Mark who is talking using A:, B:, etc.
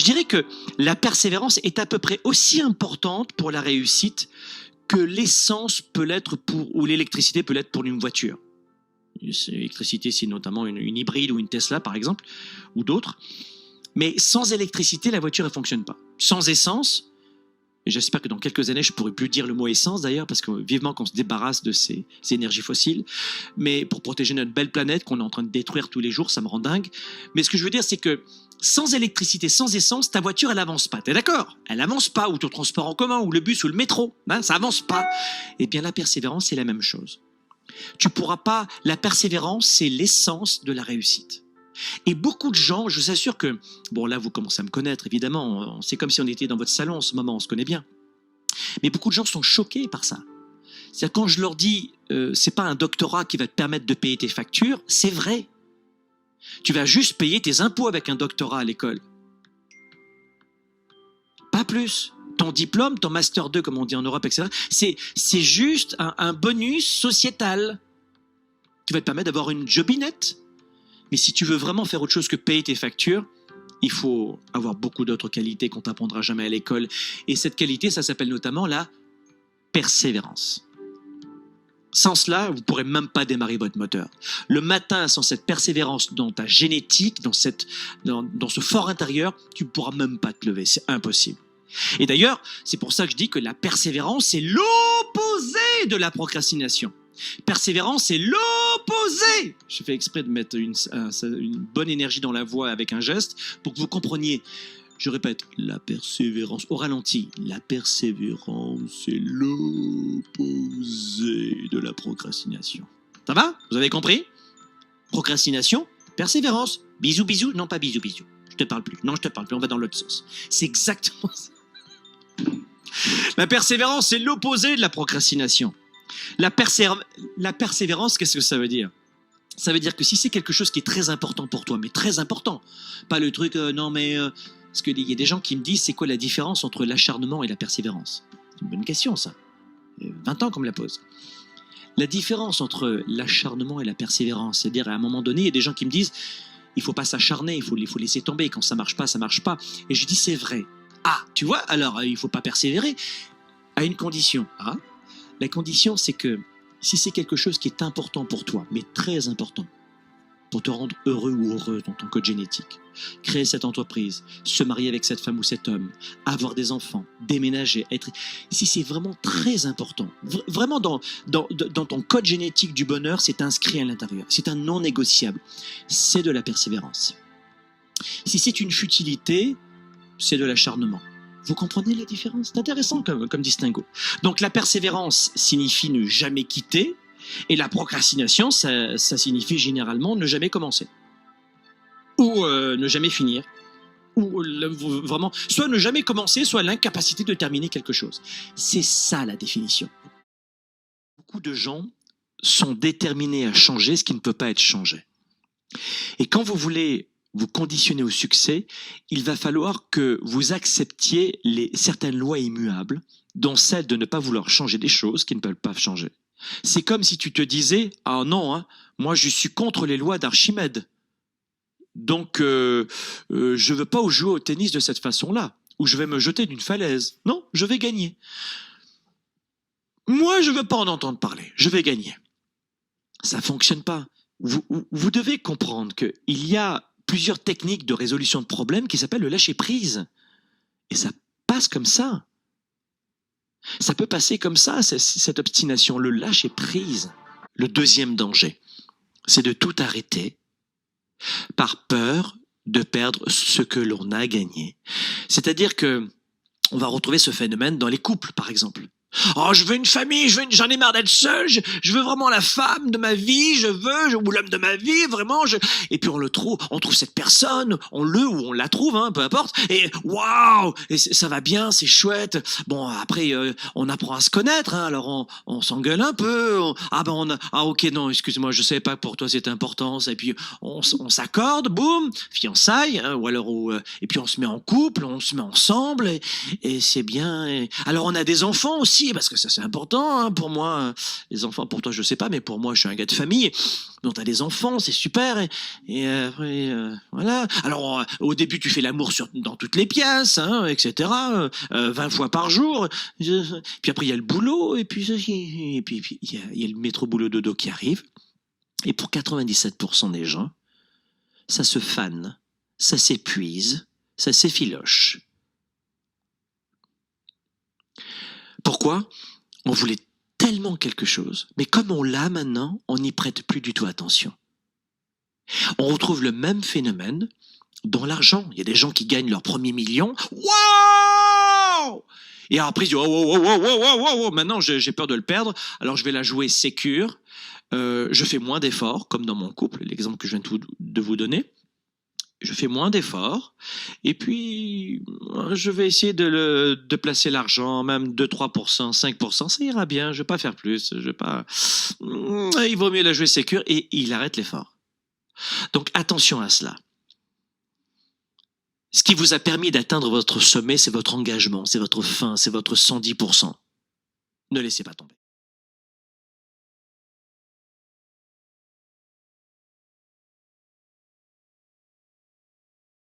A: dirais que la persévérance est à peu près aussi importante pour la réussite que l'essence peut l'être ou l'électricité peut l'être pour une voiture. L'électricité, c'est notamment une hybride ou une Tesla, par exemple, ou d'autres. Mais sans électricité, la voiture ne fonctionne pas. Sans essence, et j'espère que dans quelques années, je ne pourrai plus dire le mot essence d'ailleurs, parce que vivement qu'on se débarrasse de ces énergies fossiles, mais pour protéger notre belle planète qu'on est en train de détruire tous les jours, ça me rend dingue. Mais ce que je veux dire, c'est que sans électricité, sans essence, ta voiture, elle avance pas. T'es d'accord? Elle avance pas, ou ton transport en commun, ou le bus, ou le métro. Hein, ça avance pas. Eh bien, la persévérance, c'est la même chose. Tu pourras pas. La persévérance, c'est l'essence de la réussite. Et beaucoup de gens, je vous assure que, bon là vous commencez à me connaître évidemment, c'est comme si on était dans votre salon en ce moment, on se connaît bien. Mais beaucoup de gens sont choqués par ça. C'est-à-dire quand je leur dis, c'est pas un doctorat qui va te permettre de payer tes factures, c'est vrai. Tu vas juste payer tes impôts avec un doctorat à l'école. Pas plus. Ton diplôme, ton master 2 comme on dit en Europe, etc. C'est juste un bonus sociétal qui va te permettre d'avoir une jobinette. Mais si tu veux vraiment faire autre chose que payer tes factures, il faut avoir beaucoup d'autres qualités qu'on t'apprendra jamais à l'école. Et cette qualité, ça s'appelle notamment la persévérance. Sans cela, vous ne pourrez même pas démarrer votre moteur. Le matin, sans cette persévérance dans ta génétique, dans ce fort intérieur, tu ne pourras même pas te lever. C'est impossible. Et d'ailleurs, c'est pour ça que je dis que la persévérance, c'est l'opposé de la procrastination. Persévérance, c'est l'opposé. Je fais exprès de mettre une bonne énergie dans la voix avec un geste pour que vous compreniez. Je répète, la persévérance, au ralenti, la persévérance, c'est l'opposé de la procrastination. Ça va? Vous avez compris? Procrastination, persévérance. Bisous, bisous. Non, pas bisous, bisous. Je te parle plus. Non, je te parle plus. On va dans l'autre sauce. C'est exactement ça. La persévérance, c'est l'opposé de la procrastination. La persévérance, qu'est-ce que ça veut dire? Ça veut dire que si c'est quelque chose qui est très important pour toi, mais très important, pas le truc, parce qu'il y a des gens qui me disent, c'est quoi la différence entre l'acharnement et la persévérance? C'est une bonne question, ça. 20 ans qu'on me la pose. La différence entre l'acharnement et la persévérance, c'est-à-dire à un moment donné, il y a des gens qui me disent, il faut pas s'acharner, il faut laisser tomber, quand ça marche pas, ça marche pas. Et je dis, c'est vrai. Ah, tu vois, alors il faut pas persévérer, à une condition. Ah, la condition, c'est que si c'est quelque chose qui est important pour toi, mais très important, pour te rendre heureux ou heureuse dans ton code génétique, créer cette entreprise, se marier avec cette femme ou cet homme, avoir des enfants, déménager, si c'est vraiment très important, vraiment dans ton code génétique du bonheur, c'est inscrit à l'intérieur, c'est un non négociable, c'est de la persévérance. Si c'est une futilité, c'est de l'acharnement. Vous comprenez la différence? C'est intéressant comme distinguo. Donc la persévérance signifie ne jamais quitter, et la procrastination, ça signifie généralement ne jamais commencer. Ou ne jamais finir. Ou vraiment, soit ne jamais commencer, soit l'incapacité de terminer quelque chose. C'est ça la définition. Beaucoup de gens sont déterminés à changer ce qui ne peut pas être changé. Et quand vous voulez vous conditionner au succès, il va falloir que vous acceptiez certaines lois immuables, dont celle de ne pas vouloir changer des choses qui ne peuvent pas changer. C'est comme si tu te disais « Ah non, moi je suis contre les lois d'Archimède, donc je ne veux pas jouer au tennis de cette façon-là, ou je vais me jeter d'une falaise. Non, je vais gagner. Moi je ne veux pas en entendre parler, je vais gagner. » Ça ne fonctionne pas. Vous devez comprendre qu'il y a plusieurs techniques de résolution de problèmes qui s'appellent le lâcher-prise. Et ça passe comme ça. Ça peut passer comme ça, cette obstination, le lâcher-prise. Le deuxième danger, c'est de tout arrêter par peur de perdre ce que l'on a gagné. C'est-à-dire que on va retrouver ce phénomène dans les couples, par exemple. Oh, je veux une famille, j'en ai marre d'être seul, je veux vraiment la femme de ma vie, ou l'homme de ma vie, vraiment, et puis on trouve cette personne, ou on la trouve, peu importe, et waouh, et ça va bien, c'est chouette. Bon, après, on apprend à se connaître, alors on s'engueule un peu, ok, non, excuse-moi, je savais pas que pour toi c'était important, et puis on s'accorde, boum, fiançailles, et puis on se met en couple, on se met ensemble, et c'est bien. Alors on a des enfants aussi, aussi, parce que ça c'est important hein, pour moi. Les enfants, pour toi je sais pas, mais pour moi je suis un gars de famille. Donc t'as des enfants, c'est super. Et après, voilà. Alors au début tu fais l'amour dans toutes les pièces, hein, etc. 20 fois par jour. Puis après il y a le boulot, et puis il y a le métro boulot dodo qui arrive. Et pour 97% des gens, ça se fane, ça s'épuise, ça s'effiloche. Pourquoi? On voulait tellement quelque chose, mais comme on l'a maintenant, on n'y prête plus du tout attention. On retrouve le même phénomène dans l'argent. Il y a des gens qui gagnent leur premier million. Waouh! Et après, ils disent, oh, maintenant j'ai peur de le perdre, alors je vais la jouer sécure. Je fais moins d'efforts, comme dans mon couple, l'exemple que je viens de vous donner. Je fais moins d'efforts, et puis je vais essayer de placer l'argent, même 2-3%, 5%, ça ira bien, je ne vais pas faire plus, je vais pas... Il vaut mieux la jouer sécure, et il arrête l'effort. Donc attention à cela. Ce qui vous a permis d'atteindre votre sommet, c'est votre engagement, c'est votre fin, c'est votre 110%. Ne laissez pas tomber.